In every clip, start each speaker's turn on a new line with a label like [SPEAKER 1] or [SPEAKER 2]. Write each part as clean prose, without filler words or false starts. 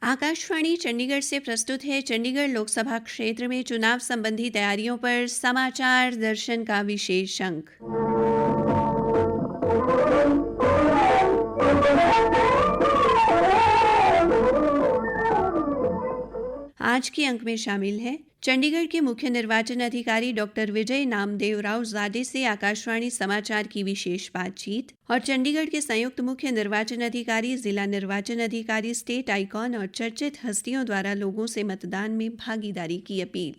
[SPEAKER 1] आकाशवाणी चंडीगढ़ से प्रस्तुत है चंडीगढ़ लोकसभा क्षेत्र में चुनाव संबंधी तैयारियों पर समाचार दर्शन का विशेष अंक। आज के अंक में शामिल है चंडीगढ़ के मुख्य निर्वाचन अधिकारी डॉक्टर विजय नामदेव राव जाडे से आकाशवाणी समाचार की विशेष बातचीत और चंडीगढ़ के संयुक्त मुख्य निर्वाचन अधिकारी, जिला निर्वाचन अधिकारी, स्टेट आइकॉन और चर्चित हस्तियों द्वारा लोगों से मतदान में भागीदारी की अपील।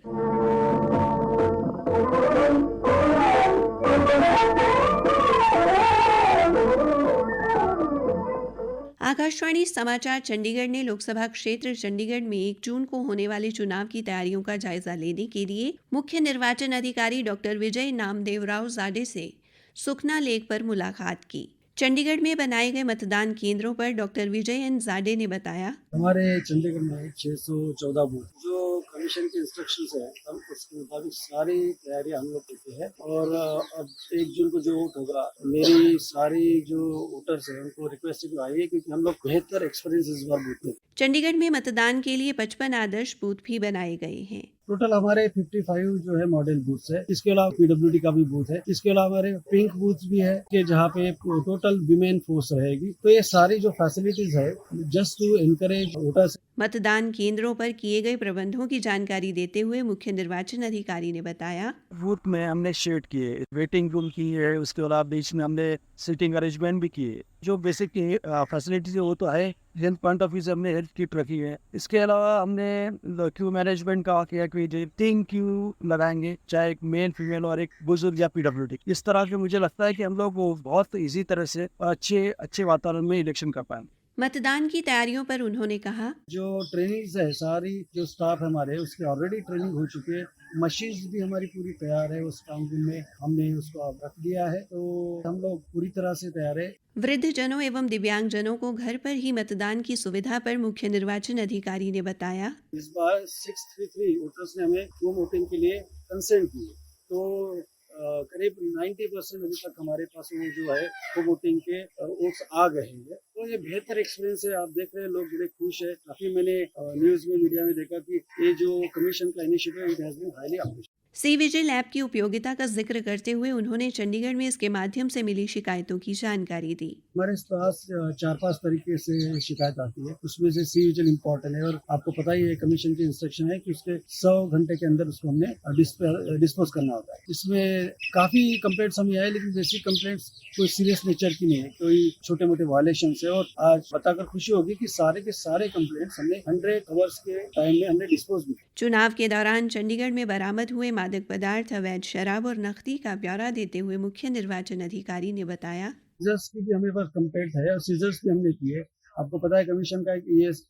[SPEAKER 1] आकाशवाणी समाचार चंडीगढ़ ने लोकसभा क्षेत्र चंडीगढ़ में 1 जून को होने वाले चुनाव की तैयारियों का जायजा लेने के लिए मुख्य निर्वाचन अधिकारी डॉक्टर विजय नामदेव राव जाडे से सुखना लेक पर मुलाकात की। चंडीगढ़ में बनाए गए मतदान केंद्रों पर डॉक्टर विजय एन जाडे ने बताया,
[SPEAKER 2] हमारे चंडीगढ़ में 614 बूथ जो कमीशन के इंस्ट्रक्शंस है, हम उसके मुताबिक सारी तैयारी हम लोग करते हैं। और अब 1 जून को जो वोट होगा, मेरी सारी जो वोटर्स हैं उनको रिक्वेस्ट आई है क्योंकि हम लोग बेहतर एक्सपीरियंस इस बार बूथ में।
[SPEAKER 1] चंडीगढ़ में मतदान के लिए 55 आदर्श बूथ भी बनाए गए हैं।
[SPEAKER 2] टोटल हमारे 55 जो है मॉडल बूथ है। इसके अलावा पीडब्ल्यूडी का भी बूथ है। इसके अलावा हमारे पिंक बूथ भी है कि जहाँ पे टोटल विमेन फोर्स रहेगी। तो ये सारी जो फैसिलिटीज है जस्ट टू एनकरेज वोटर्स।
[SPEAKER 1] मतदान केंद्रों पर किए गए प्रबंधों की जानकारी देते हुए मुख्य निर्वाचन अधिकारी ने बताया,
[SPEAKER 3] बूथ में हमने शेड किए, वेटिंग रूम की है, उसके अलावा बीच में हमने सीटिंग अरेंजमेंट भी किए। जो बेसिक फैसिलिटीज है वो तो है, हेल्थ पॉइंट ऑफ व्यू से हमने हेल्थ किट रखी है। इसके अलावा हमने क्यू मैनेजमेंट का किया कि 3 क्यू लगाएंगे, चाहे एक मेल फीमेल और एक बुजुर्ग या पीडब्ल्यूडी। इस तरह के मुझे लगता है कि हम लोग वो बहुत इजी तरह से अच्छे वातावरण में इलेक्शन कर पाएंगे।
[SPEAKER 1] मतदान की तैयारियों पर उन्होंने कहा,
[SPEAKER 2] जो ट्रेनिंग्स है, सारी जो स्टाफ हमारे उसकी ऑलरेडी ट्रेनिंग हो चुकी है। मशीन्स भी हमारी पूरी तैयार है। उस काम में हमने उसको रख दिया है, तो हम लोग पूरी तरह से तैयार है।
[SPEAKER 1] वृद्ध जनों एवं दिव्यांग जनों को घर पर ही मतदान की सुविधा पर मुख्य निर्वाचन अधिकारी ने बताया,
[SPEAKER 2] इस बार 633 वोटर्स ने हमें होम वोटिंग के लिए कंसेंट की, तो करीब 90% अभी तक हमारे पास वो जो है होम वोटिंग के वोट्स आ गए हैं। तो ये बेहतर एक्सपीरियंस है। आप देख रहे हैं लोग बड़े खुश है। काफी मैंने न्यूज में, मीडिया में देखा कि ये जो कमीशन का initiative it has been highly appreciated.
[SPEAKER 1] C vigil app की उपयोगिता का जिक्र करते हुए उन्होंने चंडीगढ़ में इसके माध्यम से मिली शिकायतों की जानकारी दी।
[SPEAKER 2] हमारे पास 4-5 तरीके से शिकायत आती है, उसमें से सी विजिल इम्पोर्टेंट है। और आपको पता ही है कमीशन की इंस्ट्रक्शन है कि उसके 100 घंटे के अंदर उसको हमने डिस्पोज करना होता है। इसमें काफी कंप्लेंट्स हमें आए, लेकिन बेसिक कंप्लेंट्स कोई सीरियस नेचर की नहीं है, कोई छोटे मोटे वायलेशन है। और आज बताकर खुशी होगी कि सारे के सारे कंप्लेंट्स हमने 100 आवर्स के टाइम में हमने डिस्पोज भी।
[SPEAKER 1] चुनाव के दौरान चंडीगढ़ में बरामद हुए मादक पदार्थ, अवैध शराब और नकदी का ब्यौरा देते हुए मुख्य निर्वाचन अधिकारी ने बताया,
[SPEAKER 2] सीजर्स की भी हमें पास कंप्लेंट है और सीजर्स भी हमने किए। आपको पता है कमीशन का एक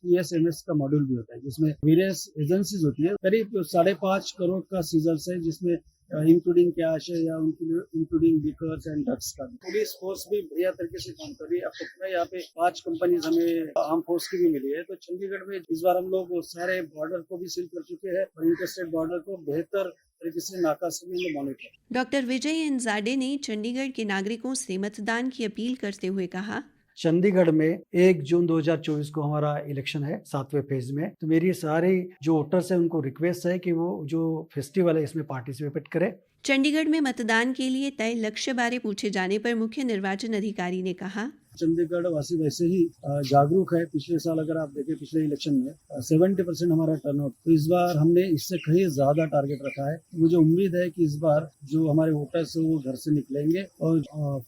[SPEAKER 2] ESMS का मॉड्यूल भी होता है जिसमें वेरियस एजेंसीज होती है। करीब 5.5 करोड़ का सीजर्स है, जिसमें इंक्लूडिंग कैश है या इंक्लूडिंग लिकर्स एंड ड्रग्स का। पुलिस फोर्स भी बढ़िया तरीके से काम कर रही है। आपको पता है यहाँ पे 5 कंपनीज हमें आर्म फोर्स की भी मिली है। तो चंडीगढ़ में इस बार हम लोग सारे बॉर्डर को भी सील कर चुके हैं और इंटरस्टेट बॉर्डर को बेहतर तरीके से नाका से भी मॉनिटर।
[SPEAKER 1] डॉक्टर विजय एन जाडे ने चंडीगढ़ के नागरिकों से मतदान की अपील करते हुए कहा,
[SPEAKER 2] चंडीगढ़ में 1 जून 2024 को हमारा इलेक्शन है 7वें फेज में। तो मेरी सारे जो वोटर्स है उनको रिक्वेस्ट है कि वो जो फेस्टिवल है इसमें पार्टिसिपेट करें।
[SPEAKER 1] चंडीगढ़ में मतदान के लिए तय लक्ष्य बारे पूछे जाने पर मुख्य निर्वाचन अधिकारी ने कहा,
[SPEAKER 2] चंडीगढ़ वासी वैसे ही जागरूक है। पिछले साल अगर आप देखें, पिछले इलेक्शन में 70% हमारा टर्नआउट, तो इस बार हमने इससे कहीं ज्यादा टारगेट रखा है। मुझे उम्मीद है कि इस बार जो हमारे वोटर्स है वो घर से निकलेंगे और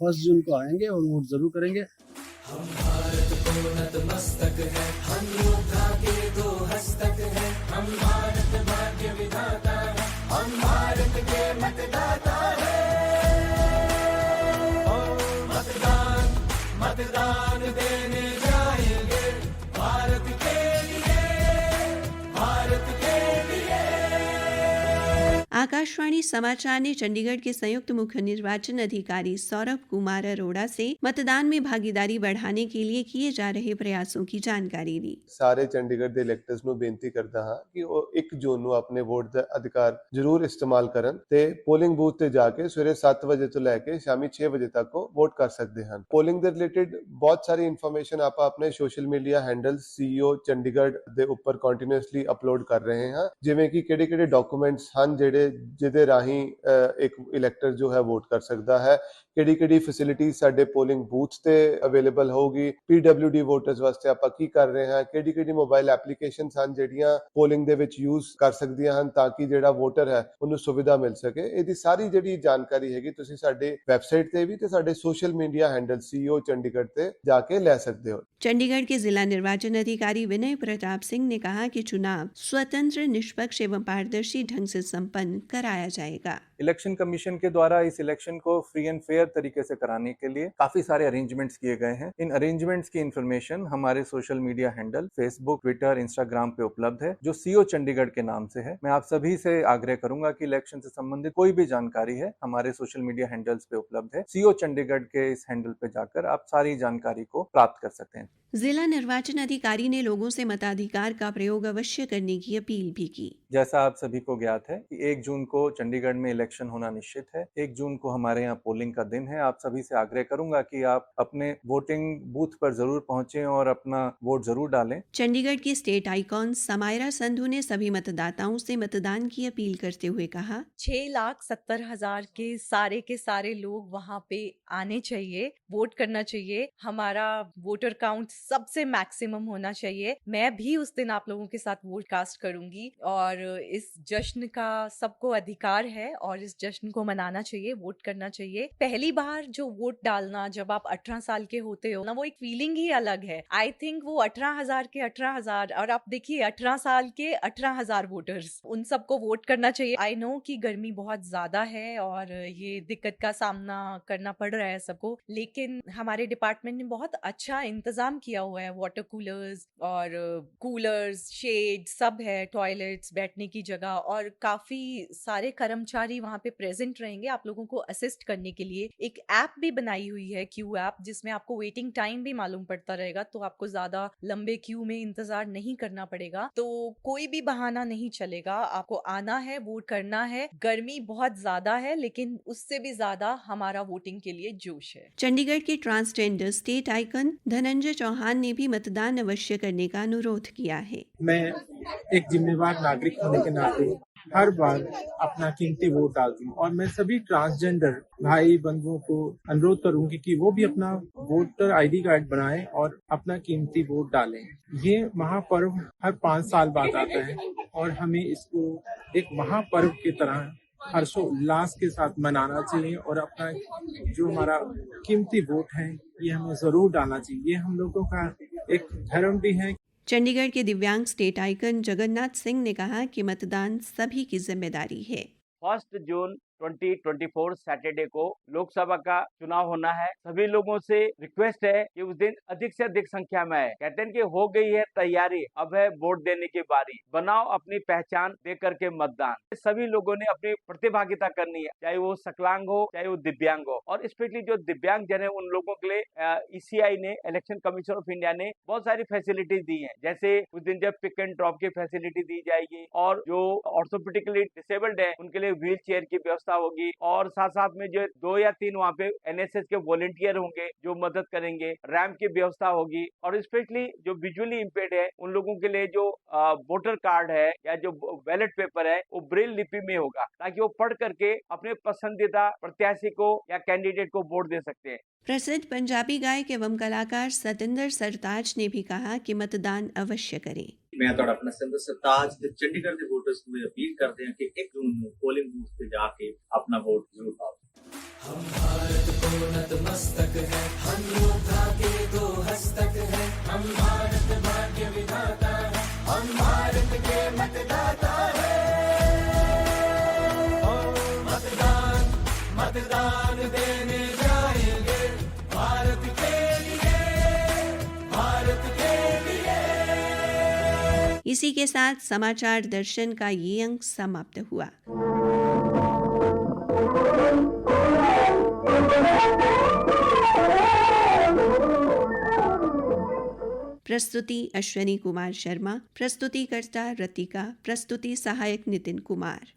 [SPEAKER 2] 1 जून को आएंगे और वोट जरूर करेंगे।
[SPEAKER 4] हम भारत को नतमस्तक है, हम योद्धा के 2 हस्तक है, हम भारत भाग्य विधाता है, हम भारत के मतदाता है। मतदान मतदान देने जाएंगे भारत के लिए, भारत के लिए।
[SPEAKER 1] आकाशवाणी समाचार ने चंडीगढ़ के संयुक्त मुख्य निर्वाचन अधिकारी सौरभ कुमार अरोड़ा से मतदान में भागीदारी बढ़ाने के लिए किए जा रहे प्रयासों की जानकारी दी।
[SPEAKER 5] ਸਾਰੇ ਚੰਡੀਗੜ੍ਹ ਦੇ ਇਲੈਕਟਰਸ ਨੂੰ ਬੇਨਤੀ ਕਰਦਾ ਹਾਂ ਕਿ ਉਹ 1 ਜੂਨ ਨੂੰ ਆਪਣੇ ਵੋਟ ਦਾ ਅਧਿਕਾਰ ਜ਼ਰੂਰ ਇਸਤੇਮਾਲ ਕਰਨ ਤੇ ਪੋਲਿੰਗ ਬੂਥ ਤੇ ਜਾ ਕੇ ਸਵੇਰੇ 7 ਵਜੇ ਤੋਂ ਲੈ ਕੇ ਸ਼ਾਮੀ 6 ਵਜੇ ਤੱਕ ਉਹ ਵੋਟ ਕਰ ਸਕਦੇ ਹਨ। ਪੋਲਿੰਗ ਦੇ ਰਿਲੇਟਡ ਬਹੁਤ ਸਾਰੀ ਇਨਫੋਰਮੇਸ਼ਨ ਆਪਾਂ ਆਪਣੇ social media handle CEO Chandigarh ਦੇ ਉੱਪਰ ਕੰਟੀਨਿਊਸਲੀ ਅਪਲੋਡ ਕਰ ਰਹੇ ਹਾਂ, ਜਿਵੇਂ ਕਿ ਕਿਹੜੇ-ਕਿਹੜੇ ਡਾਕੂਮੈਂਟਸ ਹਨ ਜਿਹਦੇ ਰਾਹੀਂ ਇੱਕ ਇਲੈਕਟਰ ਜੋ ਹੈ ਵੋਟ ਕਰ ਸਕਦਾ ਹੈ, ਕਿਹੜੀ-ਕਿਹੜੀ ਫੈਸਿਲਿਟੀ ਸਾਡੇ ਪੋਲਿੰਗ ਬੂਥ ਤੇ ਅਵੇਲੇਬਲ ਹੋਊਗੀ, PWD ਵੋਟਰਸ ਵਾਸਤੇ ਆਪਾਂ ਕੀ ਕਰ ਰਹੇ ਹਾਂ, ਕਿਹੜੀ-ਕਿਹੜੀ ਮੋਬਾਈਲ ਐਪਲੀਕੇਸ਼ਨਸ ਹਨ ਜਿਹੜੀਆਂ ਪੋਲਿੰਗ ਦੇ ਵਿੱਚ ਯੂਜ਼ ਕਰ ਸਕਦੀਆਂ ਹਨ ਤਾਂ ਕਿ ਜਿਹੜਾ ਵੋਟਰ ਹੈ ਉਹਨੂੰ ਸੁਵਿਧਾ ਮਿਲ ਸਕੇ। ਇਹਦੀ ਸਾਰੀ ਜਿਹੜੀ ਜਾਣਕਾਰੀ ਹੈਗੀ ਤੁਸੀਂ ਸਾਡੇ ਵੈਬਸਾਈਟ ਤੇ ਵੀ ਤੇ ਸਾਡੇ social media handle CEO Chandigarh ਤੇ ਜਾ ਕੇ ਲੈ ਸਕਦੇ ਹੋ।
[SPEAKER 1] चंडीगढ़ के जिला निर्वाचन अधिकारी विनय प्रताप सिंह ने कहा कि चुनाव स्वतंत्र, निष्पक्ष एवं पारदर्शी ढंग से संपन्न कराया जाएगा।
[SPEAKER 6] इलेक्शन कमीशन के द्वारा इस इलेक्शन को फ्री एंड फेयर तरीके से कराने के लिए काफी सारे अरेंजमेंट्स किए गए हैं। इन अरेंजमेंट्स की इंफॉर्मेशन हमारे social media handle Facebook, Twitter, Instagram पे उपलब्ध है जो CEO चंडीगढ़ के नाम से है। मैं आप सभी से आग्रह करूंगा कि इलेक्शन से संबंधित कोई भी जानकारी है हमारे सोशल मीडिया हैंडल्स पे उपलब्ध है। CEO चंडीगढ़ के इस हैंडल पे जाकर आप सारी जानकारी को प्राप्त कर सकते हैं।
[SPEAKER 1] जिला निर्वाचन अधिकारी ने लोगों से मताधिकार का प्रयोग अवश्य करने की अपील भी की।
[SPEAKER 6] जैसा आप सभी को ज्ञात है कि 1 जून को चंडीगढ़ में इलेक्शन होना निश्चित है। 1 जून को हमारे यहाँ पोलिंग का दिन है। आप सभी से आग्रह करूंगा कि आप अपने वोटिंग बूथ पर जरूर पहुंचें और अपना वोट जरूर डालें।
[SPEAKER 1] चंडीगढ़ की स्टेट आइकॉन समायरा संधू ने सभी मतदाताओं से मतदान की अपील करते हुए कहा,
[SPEAKER 7] 6,70,000 के सारे लोग वहाँ पे आने चाहिए, वोट करना चाहिए। हमारा वोटर काउंट सबसे मैक्सिमम होना चाहिए। मैं भी उस दिन आप लोगों के साथ वोट कास्ट करूंगी और इस जश्न का सबको अधिकार है और इस जश्न को मनाना चाहिए, वोट करना चाहिए। पहली बार जो वोट डालना जब आप 18 साल के होते हो ना, वो एक फीलिंग ही अलग है। आई थिंक वो 18,000 के 18,000 और आप देखिए 18 साल के 18,000 वोटर्स, उन सबको वोट करना चाहिए। आई नो कि गर्मी बहुत ज्यादा है और ये दिक्कत का सामना करना पड़ रहा है सबको, लेकिन हमारे डिपार्टमेंट ने बहुत अच्छा इंतजाम किया हुआ है। वाटर कूलर्स और कूलर्स, शेड सब है, टॉयलेट्स, बैठने की जगह और काफी सारे कर्मचारी वहाँ पे प्रेजेंट रहेंगे आप लोगों को असिस्ट करने के लिए। एक ऐप भी बनाई हुई है, क्यू ऐप, जिसमें आपको वेटिंग टाइम भी मालूम पड़ता रहेगा, तो आपको ज्यादा लंबे क्यू में इंतजार नहीं करना पड़ेगा। तो कोई भी बहाना नहीं चलेगा, आपको आना है, वोट करना है। गर्मी बहुत ज्यादा है लेकिन उससे भी ज्यादा हमारा वोटिंग के लिए जोश है।
[SPEAKER 1] चंडीगढ़ के transgender state icon Dhananjay Chauhan ने भी मतदान अवश्य करने का अनुरोध किया है।
[SPEAKER 8] मैं एक जिम्मेवार नागरिक होने के नाते हर बार अपना कीमती वोट डालती हूँ और मैं सभी ट्रांसजेंडर भाई बंधुओं को अनुरोध करूंगी कि वो भी अपना वोटर ID कार्ड बनाएं और अपना कीमती वोट डालें। ये महापर्व हर 5 साल बाद आता है और हमें इसको एक महापर्व की तरह हर्षोल्लास के साथ मनाना चाहिए और अपना जो हमारा कीमती वोट है ये हमें जरूर डालना चाहिए। ये हम लोगों का एक धर्म भी है।
[SPEAKER 1] चंडीगढ़ के दिव्यांग स्टेट आइकन जगन्नाथ सिंह ने कहा कि मतदान सभी की जिम्मेदारी है।
[SPEAKER 9] 1 जून 2024 सैटरडे को लोकसभा का चुनाव होना है। सभी लोगों से रिक्वेस्ट है कि उस दिन अधिक से अधिक संख्या में आए। कहते हैं कि हो गई है तैयारी, अब है वोट देने की बारी। बनाओ अपनी पहचान दे करके मतदान। सभी लोगों ने अपनी प्रतिभागिता करनी है, चाहे वो सकलांग हो चाहे वो दिव्यांग हो। और स्पेशली जो दिव्यांग जन है उन लोगों के लिए ECI ने, इलेक्शन कमीशन ऑफ इंडिया ने बहुत सारी फैसिलिटीज दी है। जैसे उस दिन जब पिक एंड ड्रॉप की फैसिलिटी दी जाएगी और जो ऑर्थोपेडिकली डिसेबल्ड है उनके लिए व्हील चेयर की व्यवस्था होगी और साथ साथ में जो 2 या 3 वहाँ पे NSS के वॉलंटियर होंगे जो मदद करेंगे। रैंप की व्यवस्था होगी और स्पेशली जो विजुअली इम्पेयर्ड है उन लोगों के लिए जो वोटर कार्ड है या जो बैलेट पेपर है वो ब्रेल लिपि में होगा ताकि वो पढ़ करके अपने पसंदीदा प्रत्याशी को या कैंडिडेट को वोट दे सकते हैं।
[SPEAKER 1] प्रसिद्ध पंजाबी गायक एवं कलाकार सतिंदर सरताज ने भी कहा कि मतदान अवश्य करें।
[SPEAKER 10] मैं ਤੁਹਾਡਾ ਆਪਣਾ ਸਤਿੰਦਰ ਸਰਤਾਜ ਤੇ ਚੰਡੀਗੜ੍ਹ ਦੇ ਵੋਟਰਸ ਨੂੰ ਅਪੀਲ ਕਰਦੇ ਹਾਂ ਕਿ 1 ਜੂਨ ਨੂੰ ਪੋਲਿੰਗ ਬੂਥ ਤੇ ਜਾ ਕੇ ਆਪਣਾ ਵੋਟ ਜ਼ਰੂਰ ਪਾਓ।
[SPEAKER 4] हम भारत को नतमस्तक है, हम योद्धा के 2 हस्तक है। हम भारत भाग्य विधाता है, हम भारत के मतदाता है। मतदान मतदान देने जाएंगे भारत के लिए, भारत के लिए।
[SPEAKER 1] इसी के साथ समाचार दर्शन का ये अंक समाप्त हुआ। प्रस्तुति अश्वनी कुमार शर्मा, प्रस्तुतिकर्ता रतिका, प्रस्तुति सहायक नितिन कुमार।